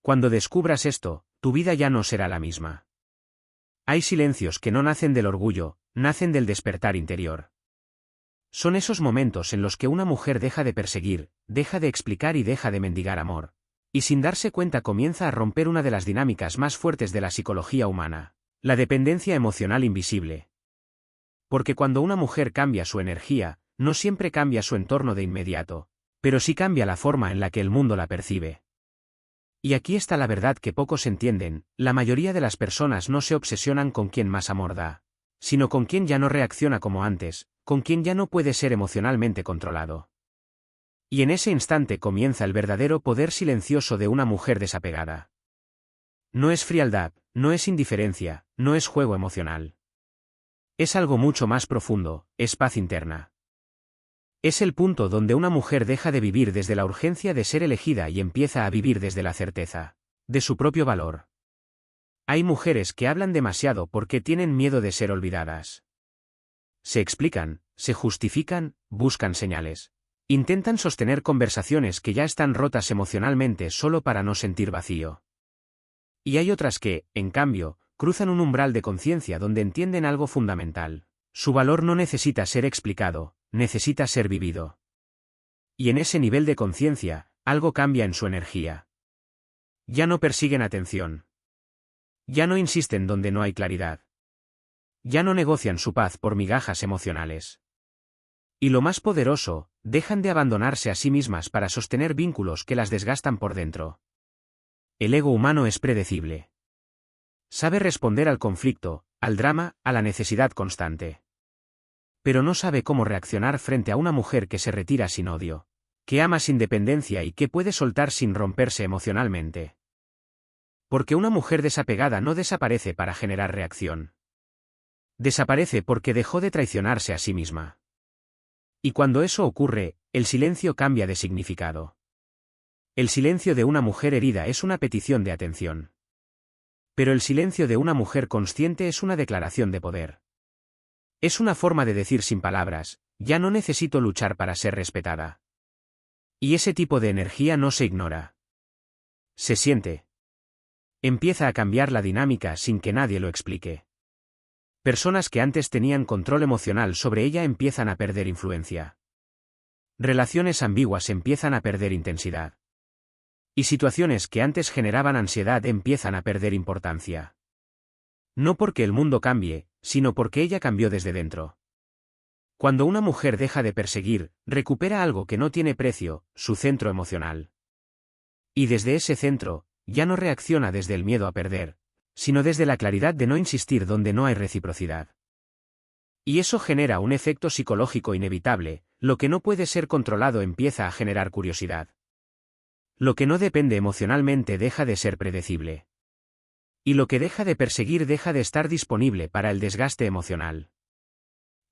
Cuando descubras esto, tu vida ya no será la misma. Hay silencios que no nacen del orgullo, nacen del despertar interior. Son esos momentos en los que una mujer deja de perseguir, deja de explicar y deja de mendigar amor. Y sin darse cuenta comienza a romper una de las dinámicas más fuertes de la psicología humana, la dependencia emocional invisible. Porque cuando una mujer cambia su energía, no siempre cambia su entorno de inmediato, pero sí cambia la forma en la que el mundo la percibe. Y aquí está la verdad que pocos entienden: la mayoría de las personas no se obsesionan con quien más amor da, sino con quien ya no reacciona como antes, con quien ya no puede ser emocionalmente controlado. Y en ese instante comienza el verdadero poder silencioso de una mujer desapegada. No es frialdad, no es indiferencia, no es juego emocional. Es algo mucho más profundo, es paz interna. Es el punto donde una mujer deja de vivir desde la urgencia de ser elegida y empieza a vivir desde la certeza de su propio valor. Hay mujeres que hablan demasiado porque tienen miedo de ser olvidadas. Se explican, se justifican, buscan señales. Intentan sostener conversaciones que ya están rotas emocionalmente solo para no sentir vacío. Y hay otras que, en cambio, cruzan un umbral de conciencia donde entienden algo fundamental. Su valor no necesita ser explicado, necesita ser vivido. Y en ese nivel de conciencia, algo cambia en su energía. Ya no persiguen atención. Ya no insisten donde no hay claridad. Ya no negocian su paz por migajas emocionales. Y lo más poderoso, dejan de abandonarse a sí mismas para sostener vínculos que las desgastan por dentro. El ego humano es predecible. Sabe responder al conflicto, al drama, a la necesidad constante. Pero no sabe cómo reaccionar frente a una mujer que se retira sin odio, que ama sin dependencia y que puede soltar sin romperse emocionalmente. Porque una mujer desapegada no desaparece para generar reacción. Desaparece porque dejó de traicionarse a sí misma. Y cuando eso ocurre, el silencio cambia de significado. El silencio de una mujer herida es una petición de atención. Pero el silencio de una mujer consciente es una declaración de poder. Es una forma de decir sin palabras: ya no necesito luchar para ser respetada. Y ese tipo de energía no se ignora. Se siente. Empieza a cambiar la dinámica sin que nadie lo explique. Personas que antes tenían control emocional sobre ella empiezan a perder influencia. Relaciones ambiguas empiezan a perder intensidad. Y situaciones que antes generaban ansiedad empiezan a perder importancia. No porque el mundo cambie, sino porque ella cambió desde dentro. Cuando una mujer deja de perseguir, recupera algo que no tiene precio: su centro emocional. Y desde ese centro, ya no reacciona desde el miedo a perder, sino desde la claridad de no insistir donde no hay reciprocidad. Y eso genera un efecto psicológico inevitable: lo que no puede ser controlado empieza a generar curiosidad. Lo que no depende emocionalmente deja de ser predecible. Y lo que deja de perseguir deja de estar disponible para el desgaste emocional.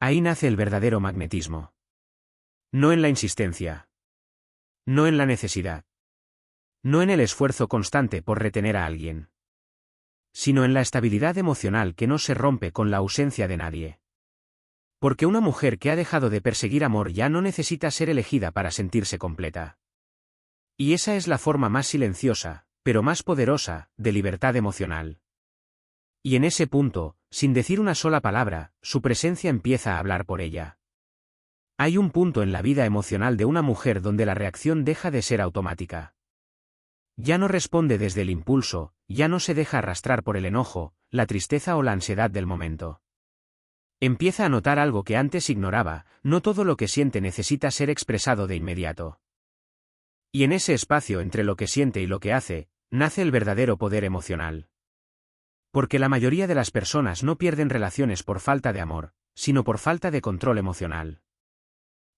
Ahí nace el verdadero magnetismo. No en la insistencia. No en la necesidad. No en el esfuerzo constante por retener a alguien. Sino en la estabilidad emocional que no se rompe con la ausencia de nadie. Porque una mujer que ha dejado de perseguir amor ya no necesita ser elegida para sentirse completa. Y esa es la forma más silenciosa, pero más poderosa, de libertad emocional. Y en ese punto, sin decir una sola palabra, su presencia empieza a hablar por ella. Hay un punto en la vida emocional de una mujer donde la reacción deja de ser automática. Ya no responde desde el impulso, ya no se deja arrastrar por el enojo, la tristeza o la ansiedad del momento. Empieza a notar algo que antes ignoraba: no todo lo que siente necesita ser expresado de inmediato. Y en ese espacio entre lo que siente y lo que hace, nace el verdadero poder emocional. Porque la mayoría de las personas no pierden relaciones por falta de amor, sino por falta de control emocional.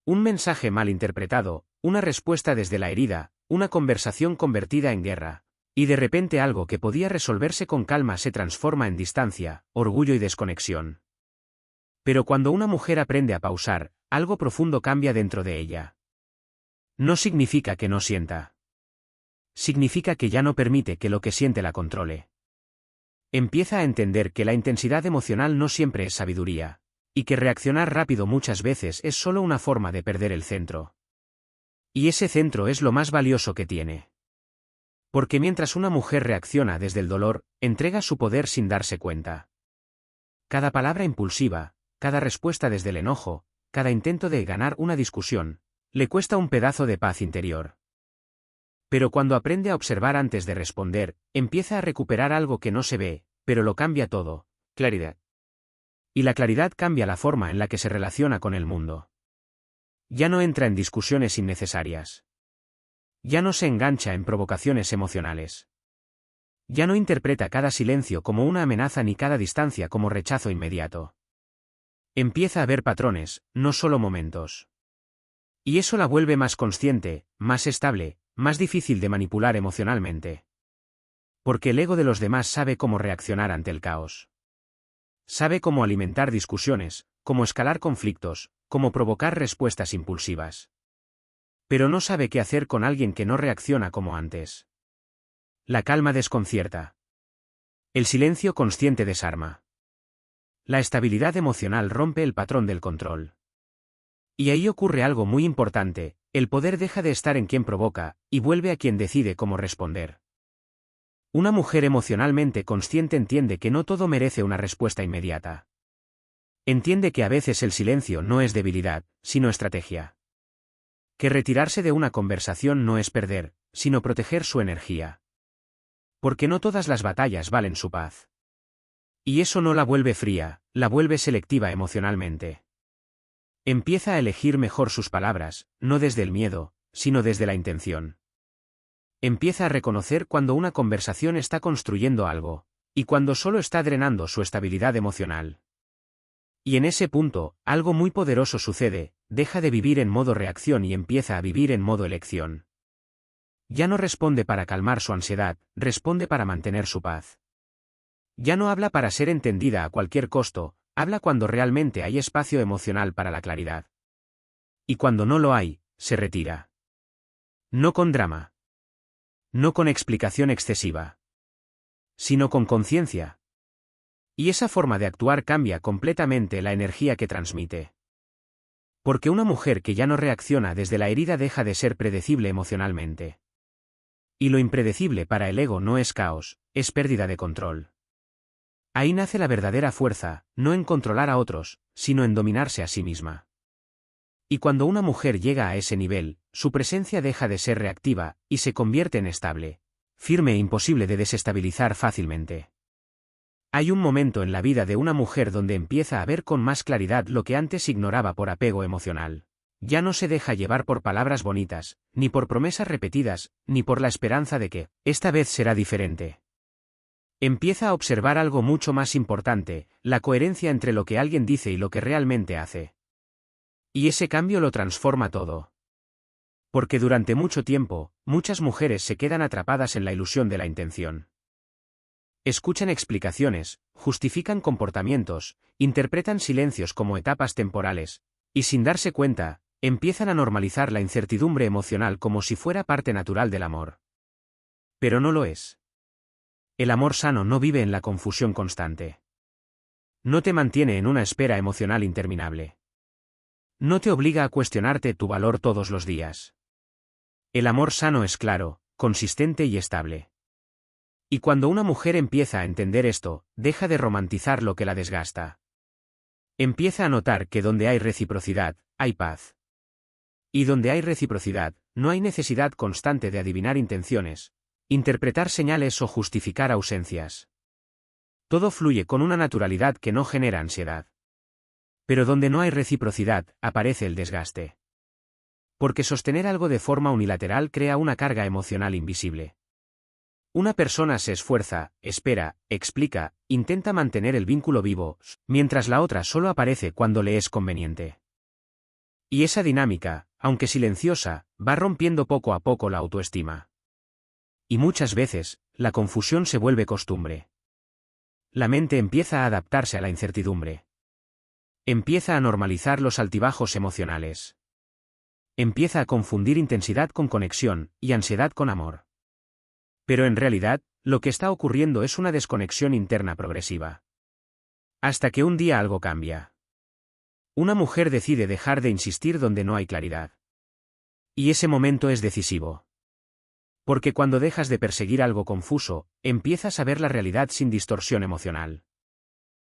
Un mensaje mal interpretado, una respuesta desde la herida, una conversación convertida en guerra, y de repente algo que podía resolverse con calma se transforma en distancia, orgullo y desconexión. Pero cuando una mujer aprende a pausar, algo profundo cambia dentro de ella. No significa que no sienta. Significa que ya no permite que lo que siente la controle. Empieza a entender que la intensidad emocional no siempre es sabiduría, y que reaccionar rápido muchas veces es solo una forma de perder el centro. Y ese centro es lo más valioso que tiene. Porque mientras una mujer reacciona desde el dolor, entrega su poder sin darse cuenta. Cada palabra impulsiva, cada respuesta desde el enojo, cada intento de ganar una discusión, le cuesta un pedazo de paz interior. Pero cuando aprende a observar antes de responder, empieza a recuperar algo que no se ve, pero lo cambia todo: claridad. Y la claridad cambia la forma en la que se relaciona con el mundo. Ya no entra en discusiones innecesarias. Ya no se engancha en provocaciones emocionales. Ya no interpreta cada silencio como una amenaza ni cada distancia como rechazo inmediato. Empieza a ver patrones, no solo momentos. Y eso la vuelve más consciente, más estable, más difícil de manipular emocionalmente. Porque el ego de los demás sabe cómo reaccionar ante el caos. Sabe cómo alimentar discusiones, cómo escalar conflictos, cómo provocar respuestas impulsivas. Pero no sabe qué hacer con alguien que no reacciona como antes. La calma desconcierta. El silencio consciente desarma. La estabilidad emocional rompe el patrón del control. Y ahí ocurre algo muy importante: el poder deja de estar en quien provoca, y vuelve a quien decide cómo responder. Una mujer emocionalmente consciente entiende que no todo merece una respuesta inmediata. Entiende que a veces el silencio no es debilidad, sino estrategia. Que retirarse de una conversación no es perder, sino proteger su energía. Porque no todas las batallas valen su paz. Y eso no la vuelve fría, la vuelve selectiva emocionalmente. Empieza a elegir mejor sus palabras, no desde el miedo, sino desde la intención. Empieza a reconocer cuando una conversación está construyendo algo, y cuando solo está drenando su estabilidad emocional. Y en ese punto, algo muy poderoso sucede: deja de vivir en modo reacción y empieza a vivir en modo elección. Ya no responde para calmar su ansiedad, responde para mantener su paz. Ya no habla para ser entendida a cualquier costo, habla cuando realmente hay espacio emocional para la claridad. Y cuando no lo hay, se retira. No con drama. No con explicación excesiva. Sino con conciencia. Y esa forma de actuar cambia completamente la energía que transmite. Porque una mujer que ya no reacciona desde la herida deja de ser predecible emocionalmente. Y lo impredecible para el ego no es caos, es pérdida de control. Ahí nace la verdadera fuerza, no en controlar a otros, sino en dominarse a sí misma. Y cuando una mujer llega a ese nivel, su presencia deja de ser reactiva, y se convierte en estable, firme e imposible de desestabilizar fácilmente. Hay un momento en la vida de una mujer donde empieza a ver con más claridad lo que antes ignoraba por apego emocional. Ya no se deja llevar por palabras bonitas, ni por promesas repetidas, ni por la esperanza de que, esta vez será diferente. Empieza a observar algo mucho más importante: la coherencia entre lo que alguien dice y lo que realmente hace. Y ese cambio lo transforma todo. Porque durante mucho tiempo, muchas mujeres se quedan atrapadas en la ilusión de la intención. Escuchan explicaciones, justifican comportamientos, interpretan silencios como etapas temporales, y sin darse cuenta, empiezan a normalizar la incertidumbre emocional como si fuera parte natural del amor. Pero no lo es. El amor sano no vive en la confusión constante. No te mantiene en una espera emocional interminable. No te obliga a cuestionarte tu valor todos los días. El amor sano es claro, consistente y estable. Y cuando una mujer empieza a entender esto, deja de romantizar lo que la desgasta. Empieza a notar que donde hay reciprocidad, hay paz. Y donde hay reciprocidad, no hay necesidad constante de adivinar intenciones, interpretar señales o justificar ausencias. Todo fluye con una naturalidad que no genera ansiedad. Pero donde no hay reciprocidad, aparece el desgaste. Porque sostener algo de forma unilateral crea una carga emocional invisible. Una persona se esfuerza, espera, explica, intenta mantener el vínculo vivo, mientras la otra solo aparece cuando le es conveniente. Y esa dinámica, aunque silenciosa, va rompiendo poco a poco la autoestima. Y muchas veces, la confusión se vuelve costumbre. La mente empieza a adaptarse a la incertidumbre. Empieza a normalizar los altibajos emocionales. Empieza a confundir intensidad con conexión, y ansiedad con amor. Pero en realidad, lo que está ocurriendo es una desconexión interna progresiva. Hasta que un día algo cambia. Una mujer decide dejar de insistir donde no hay claridad. Y ese momento es decisivo. Porque cuando dejas de perseguir algo confuso, empiezas a ver la realidad sin distorsión emocional.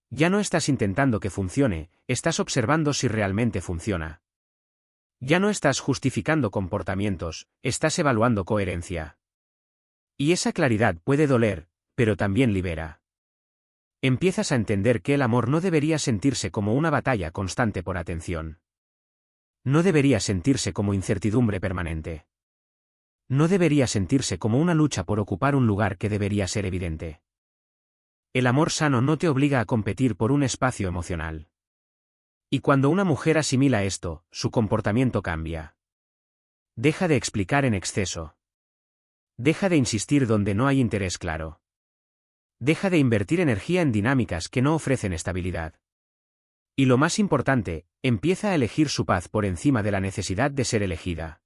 Ya no estás intentando que funcione, estás observando si realmente funciona. Ya no estás justificando comportamientos, estás evaluando coherencia. Y esa claridad puede doler, pero también libera. Empiezas a entender que el amor no debería sentirse como una batalla constante por atención. No debería sentirse como incertidumbre permanente. No debería sentirse como una lucha por ocupar un lugar que debería ser evidente. El amor sano no te obliga a competir por un espacio emocional. Y cuando una mujer asimila esto, su comportamiento cambia. Deja de explicar en exceso. Deja de insistir donde no hay interés claro. Deja de invertir energía en dinámicas que no ofrecen estabilidad. Y lo más importante, empieza a elegir su paz por encima de la necesidad de ser elegida.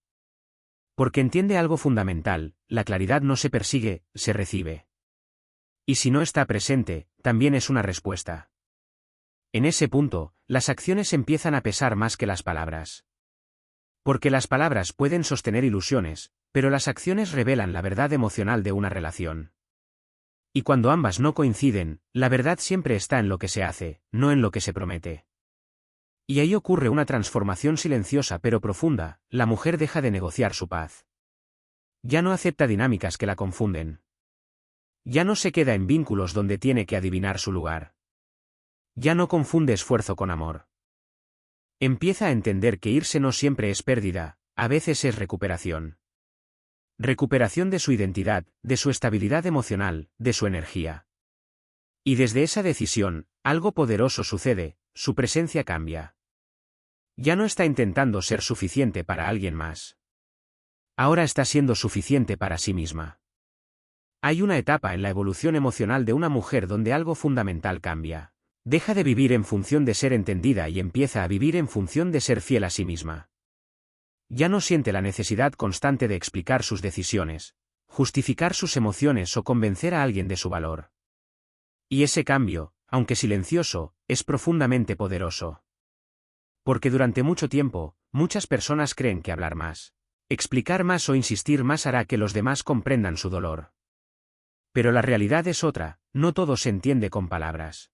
Porque entiende algo fundamental, la claridad no se persigue, se recibe. Y si no está presente, también es una respuesta. En ese punto, las acciones empiezan a pesar más que las palabras. Porque las palabras pueden sostener ilusiones, pero las acciones revelan la verdad emocional de una relación. Y cuando ambas no coinciden, la verdad siempre está en lo que se hace, no en lo que se promete. Y ahí ocurre una transformación silenciosa pero profunda, la mujer deja de negociar su paz. Ya no acepta dinámicas que la confunden. Ya no se queda en vínculos donde tiene que adivinar su lugar. Ya no confunde esfuerzo con amor. Empieza a entender que irse no siempre es pérdida, a veces es recuperación. Recuperación de su identidad, de su estabilidad emocional, de su energía. Y desde esa decisión, algo poderoso sucede, su presencia cambia. Ya no está intentando ser suficiente para alguien más. Ahora está siendo suficiente para sí misma. Hay una etapa en la evolución emocional de una mujer donde algo fundamental cambia. Deja de vivir en función de ser entendida y empieza a vivir en función de ser fiel a sí misma. Ya no siente la necesidad constante de explicar sus decisiones, justificar sus emociones o convencer a alguien de su valor. Y ese cambio, aunque silencioso, es profundamente poderoso. Porque durante mucho tiempo, muchas personas creen que hablar más, explicar más o insistir más hará que los demás comprendan su dolor. Pero la realidad es otra, no todo se entiende con palabras.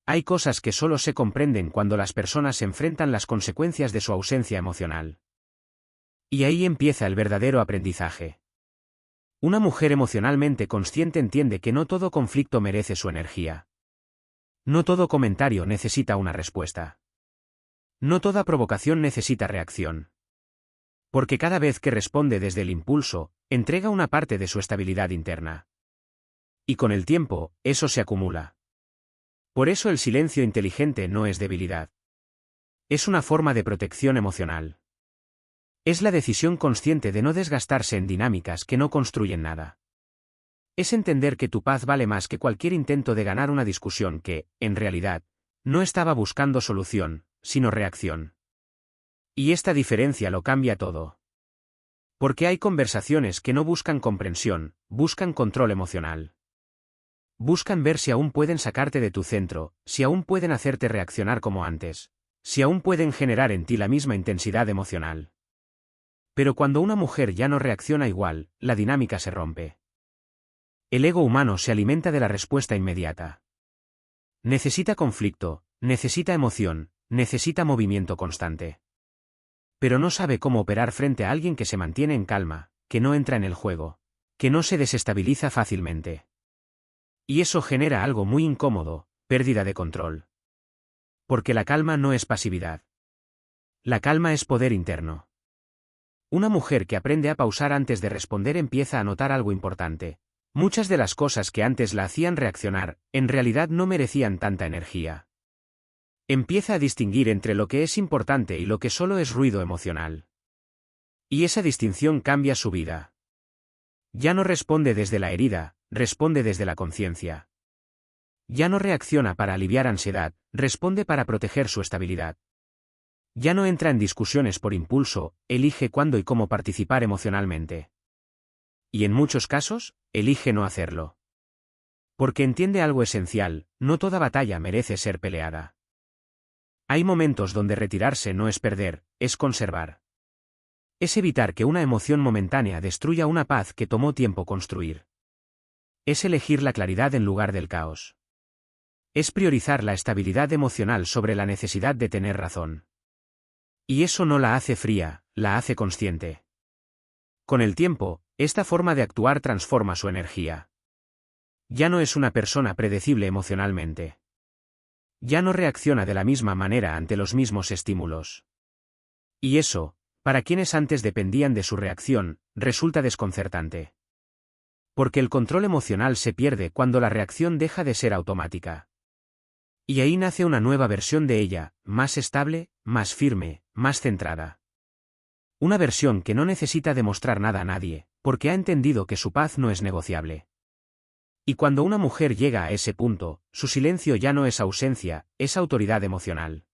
Hay cosas que solo se comprenden cuando las personas enfrentan las consecuencias de su ausencia emocional. Y ahí empieza el verdadero aprendizaje. Una mujer emocionalmente consciente entiende que no todo conflicto merece su energía. No todo comentario necesita una respuesta. No toda provocación necesita reacción. Porque cada vez que responde desde el impulso, entrega una parte de su estabilidad interna. Y con el tiempo, eso se acumula. Por eso el silencio inteligente no es debilidad. Es una forma de protección emocional. Es la decisión consciente de no desgastarse en dinámicas que no construyen nada. Es entender que tu paz vale más que cualquier intento de ganar una discusión que, en realidad, no estaba buscando solución, sino reacción. Y esta diferencia lo cambia todo. Porque hay conversaciones que no buscan comprensión, buscan control emocional. Buscan ver si aún pueden sacarte de tu centro, si aún pueden hacerte reaccionar como antes, si aún pueden generar en ti la misma intensidad emocional. Pero cuando una mujer ya no reacciona igual, la dinámica se rompe. El ego humano se alimenta de la respuesta inmediata. Necesita conflicto, necesita emoción, necesita movimiento constante. Pero no sabe cómo operar frente a alguien que se mantiene en calma, que no entra en el juego, que no se desestabiliza fácilmente. Y eso genera algo muy incómodo, pérdida de control. Porque la calma no es pasividad. La calma es poder interno. Una mujer que aprende a pausar antes de responder empieza a notar algo importante. Muchas de las cosas que antes la hacían reaccionar, en realidad no merecían tanta energía. Empieza a distinguir entre lo que es importante y lo que solo es ruido emocional. Y esa distinción cambia su vida. Ya no responde desde la herida, responde desde la conciencia. Ya no reacciona para aliviar ansiedad, responde para proteger su estabilidad. Ya no entra en discusiones por impulso, elige cuándo y cómo participar emocionalmente. Y en muchos casos, elige no hacerlo. Porque entiende algo esencial, no toda batalla merece ser peleada. Hay momentos donde retirarse no es perder, es conservar. Es evitar que una emoción momentánea destruya una paz que tomó tiempo construir. Es elegir la claridad en lugar del caos. Es priorizar la estabilidad emocional sobre la necesidad de tener razón. Y eso no la hace fría, la hace consciente. Con el tiempo, esta forma de actuar transforma su energía. Ya no es una persona predecible emocionalmente. Ya no reacciona de la misma manera ante los mismos estímulos. Y eso, para quienes antes dependían de su reacción, resulta desconcertante. Porque el control emocional se pierde cuando la reacción deja de ser automática. Y ahí nace una nueva versión de ella, más estable, más firme, más centrada. Una versión que no necesita demostrar nada a nadie, porque ha entendido que su paz no es negociable. Y cuando una mujer llega a ese punto, su silencio ya no es ausencia, es autoridad emocional.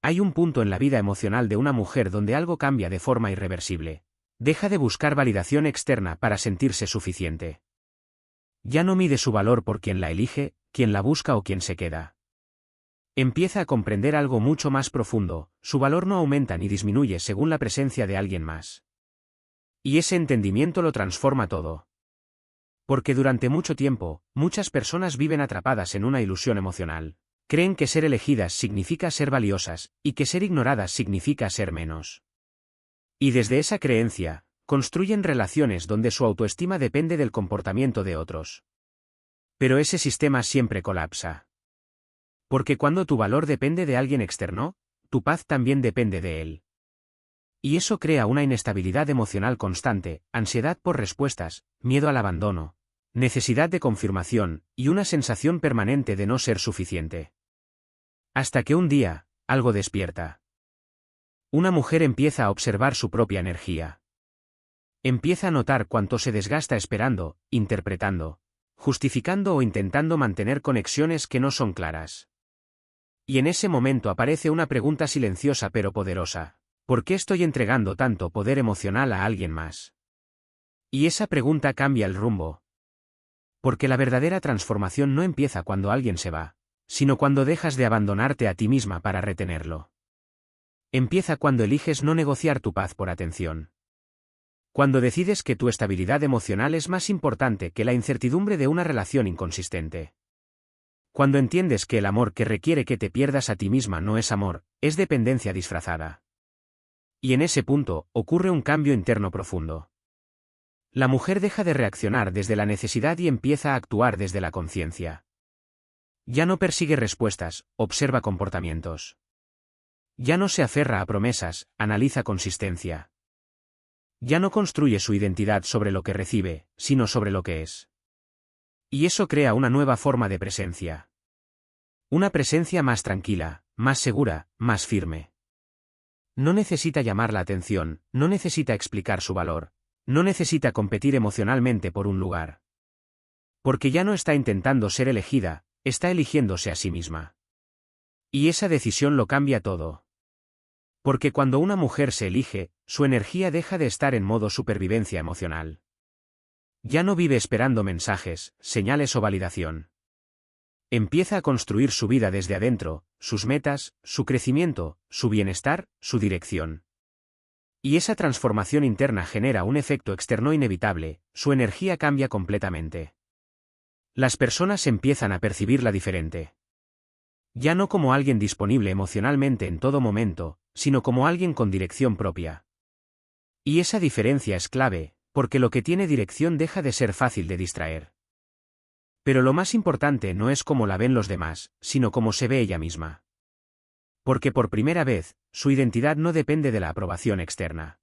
Hay un punto en la vida emocional de una mujer donde algo cambia de forma irreversible. Deja de buscar validación externa para sentirse suficiente. Ya no mide su valor por quien la elige, quien la busca o quien se queda. Empieza a comprender algo mucho más profundo, su valor no aumenta ni disminuye según la presencia de alguien más. Y ese entendimiento lo transforma todo. Porque durante mucho tiempo, muchas personas viven atrapadas en una ilusión emocional. Creen que ser elegidas significa ser valiosas, y que ser ignoradas significa ser menos. Y desde esa creencia, construyen relaciones donde su autoestima depende del comportamiento de otros. Pero ese sistema siempre colapsa. Porque cuando tu valor depende de alguien externo, tu paz también depende de él. Y eso crea una inestabilidad emocional constante, ansiedad por respuestas, miedo al abandono, necesidad de confirmación, y una sensación permanente de no ser suficiente. Hasta que un día, algo despierta. Una mujer empieza a observar su propia energía. Empieza a notar cuánto se desgasta esperando, interpretando, justificando o intentando mantener conexiones que no son claras. Y en ese momento aparece una pregunta silenciosa pero poderosa. ¿Por qué estoy entregando tanto poder emocional a alguien más? Y esa pregunta cambia el rumbo. Porque la verdadera transformación no empieza cuando alguien se va, sino cuando dejas de abandonarte a ti misma para retenerlo. Empieza cuando eliges no negociar tu paz por atención. Cuando decides que tu estabilidad emocional es más importante que la incertidumbre de una relación inconsistente. Cuando entiendes que el amor que requiere que te pierdas a ti misma no es amor, es dependencia disfrazada. Y en ese punto, ocurre un cambio interno profundo. La mujer deja de reaccionar desde la necesidad y empieza a actuar desde la conciencia. Ya no persigue respuestas, observa comportamientos. Ya no se aferra a promesas, analiza consistencia. Ya no construye su identidad sobre lo que recibe, sino sobre lo que es. Y eso crea una nueva forma de presencia. Una presencia más tranquila, más segura, más firme. No necesita llamar la atención, no necesita explicar su valor, no necesita competir emocionalmente por un lugar. Porque ya no está intentando ser elegida, está eligiéndose a sí misma. Y esa decisión lo cambia todo. Porque cuando una mujer se elige, su energía deja de estar en modo supervivencia emocional. Ya no vive esperando mensajes, señales o validación. Empieza a construir su vida desde adentro, sus metas, su crecimiento, su bienestar, su dirección. Y esa transformación interna genera un efecto externo inevitable, su energía cambia completamente. Las personas empiezan a percibirla diferente. Ya no como alguien disponible emocionalmente en todo momento, sino como alguien con dirección propia. Y esa diferencia es clave, porque lo que tiene dirección deja de ser fácil de distraer. Pero lo más importante no es cómo la ven los demás, sino cómo se ve ella misma. Porque por primera vez, su identidad no depende de la aprobación externa.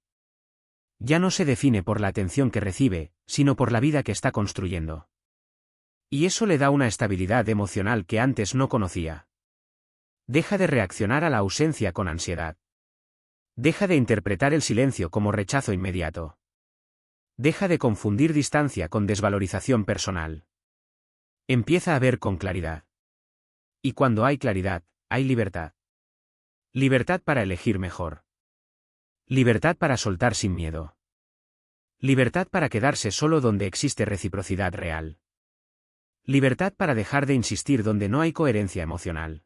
Ya no se define por la atención que recibe, sino por la vida que está construyendo. Y eso le da una estabilidad emocional que antes no conocía. Deja de reaccionar a la ausencia con ansiedad. Deja de interpretar el silencio como rechazo inmediato. Deja de confundir distancia con desvalorización personal. Empieza a ver con claridad. Y cuando hay claridad, hay libertad. Libertad para elegir mejor. Libertad para soltar sin miedo. Libertad para quedarse solo donde existe reciprocidad real. Libertad para dejar de insistir donde no hay coherencia emocional.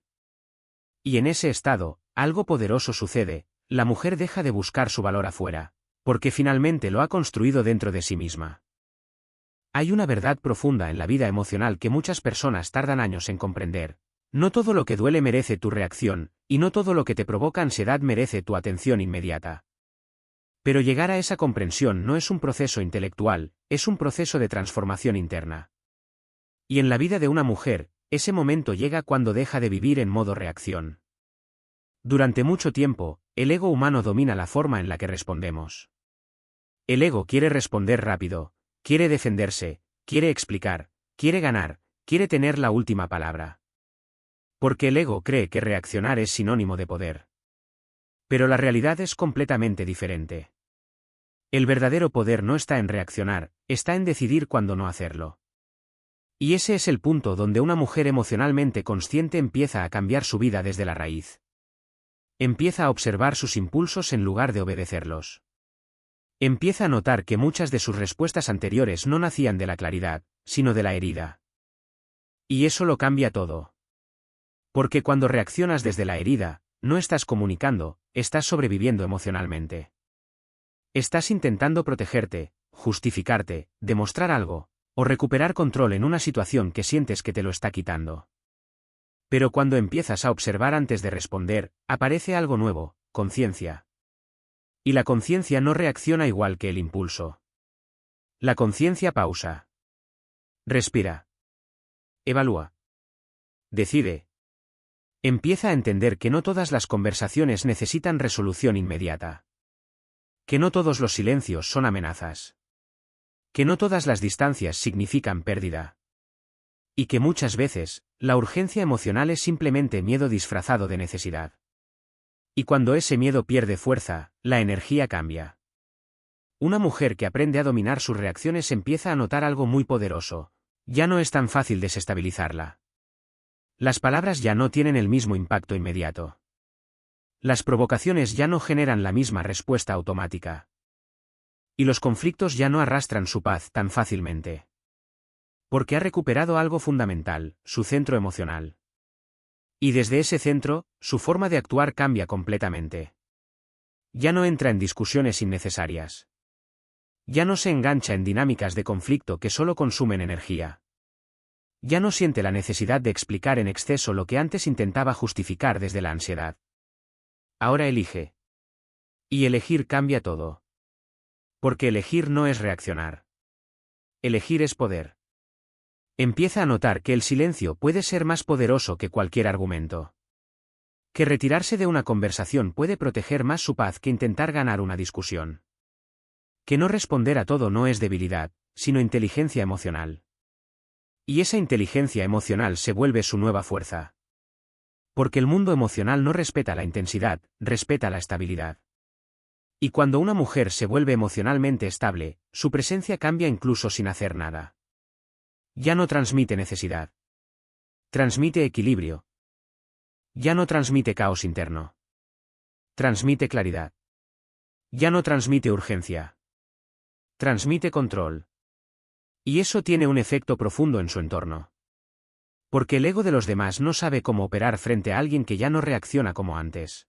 Y en ese estado, algo poderoso sucede, la mujer deja de buscar su valor afuera, porque finalmente lo ha construido dentro de sí misma. Hay una verdad profunda en la vida emocional que muchas personas tardan años en comprender. No todo lo que duele merece tu reacción, y no todo lo que te provoca ansiedad merece tu atención inmediata. Pero llegar a esa comprensión no es un proceso intelectual, es un proceso de transformación interna. Y en la vida de una mujer, ese momento llega cuando deja de vivir en modo reacción. Durante mucho tiempo, el ego humano domina la forma en la que respondemos. El ego quiere responder rápido, quiere defenderse, quiere explicar, quiere ganar, quiere tener la última palabra. Porque el ego cree que reaccionar es sinónimo de poder. Pero la realidad es completamente diferente. El verdadero poder no está en reaccionar, está en decidir cuándo no hacerlo. Y ese es el punto donde una mujer emocionalmente consciente empieza a cambiar su vida desde la raíz. Empieza a observar sus impulsos en lugar de obedecerlos. Empieza a notar que muchas de sus respuestas anteriores no nacían de la claridad, sino de la herida. Y eso lo cambia todo. Porque cuando reaccionas desde la herida, no estás comunicando, estás sobreviviendo emocionalmente. Estás intentando protegerte, justificarte, demostrar algo, o recuperar control en una situación que sientes que te lo está quitando. Pero cuando empiezas a observar antes de responder, aparece algo nuevo, conciencia. Y la conciencia no reacciona igual que el impulso. La conciencia pausa. Respira. Evalúa. Decide. Empieza a entender que no todas las conversaciones necesitan resolución inmediata. Que no todos los silencios son amenazas. Que no todas las distancias significan pérdida. Y que muchas veces, la urgencia emocional es simplemente miedo disfrazado de necesidad. Y cuando ese miedo pierde fuerza, la energía cambia. Una mujer que aprende a dominar sus reacciones empieza a notar algo muy poderoso. Ya no es tan fácil desestabilizarla. Las palabras ya no tienen el mismo impacto inmediato. Las provocaciones ya no generan la misma respuesta automática. Y los conflictos ya no arrastran su paz tan fácilmente. Porque ha recuperado algo fundamental, su centro emocional. Y desde ese centro, su forma de actuar cambia completamente. Ya no entra en discusiones innecesarias. Ya no se engancha en dinámicas de conflicto que solo consumen energía. Ya no siente la necesidad de explicar en exceso lo que antes intentaba justificar desde la ansiedad. Ahora elige. Y elegir cambia todo. Porque elegir no es reaccionar. Elegir es poder. Empieza a notar que el silencio puede ser más poderoso que cualquier argumento. Que retirarse de una conversación puede proteger más su paz que intentar ganar una discusión. Que no responder a todo no es debilidad, sino inteligencia emocional. Y esa inteligencia emocional se vuelve su nueva fuerza. Porque el mundo emocional no respeta la intensidad, respeta la estabilidad. Y cuando una mujer se vuelve emocionalmente estable, su presencia cambia incluso sin hacer nada. Ya no transmite necesidad. Transmite equilibrio. Ya no transmite caos interno. Transmite claridad. Ya no transmite urgencia. Transmite control. Y eso tiene un efecto profundo en su entorno. Porque el ego de los demás no sabe cómo operar frente a alguien que ya no reacciona como antes.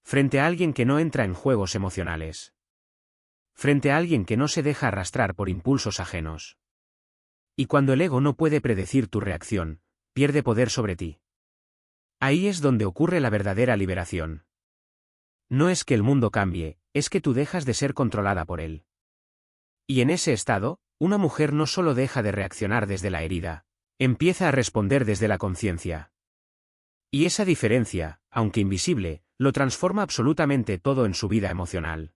Frente a alguien que no entra en juegos emocionales. Frente a alguien que no se deja arrastrar por impulsos ajenos. Y cuando el ego no puede predecir tu reacción, pierde poder sobre ti. Ahí es donde ocurre la verdadera liberación. No es que el mundo cambie, es que tú dejas de ser controlada por él. Y en ese estado, una mujer no solo deja de reaccionar desde la herida, empieza a responder desde la conciencia. Y esa diferencia, aunque invisible, lo transforma absolutamente todo en su vida emocional.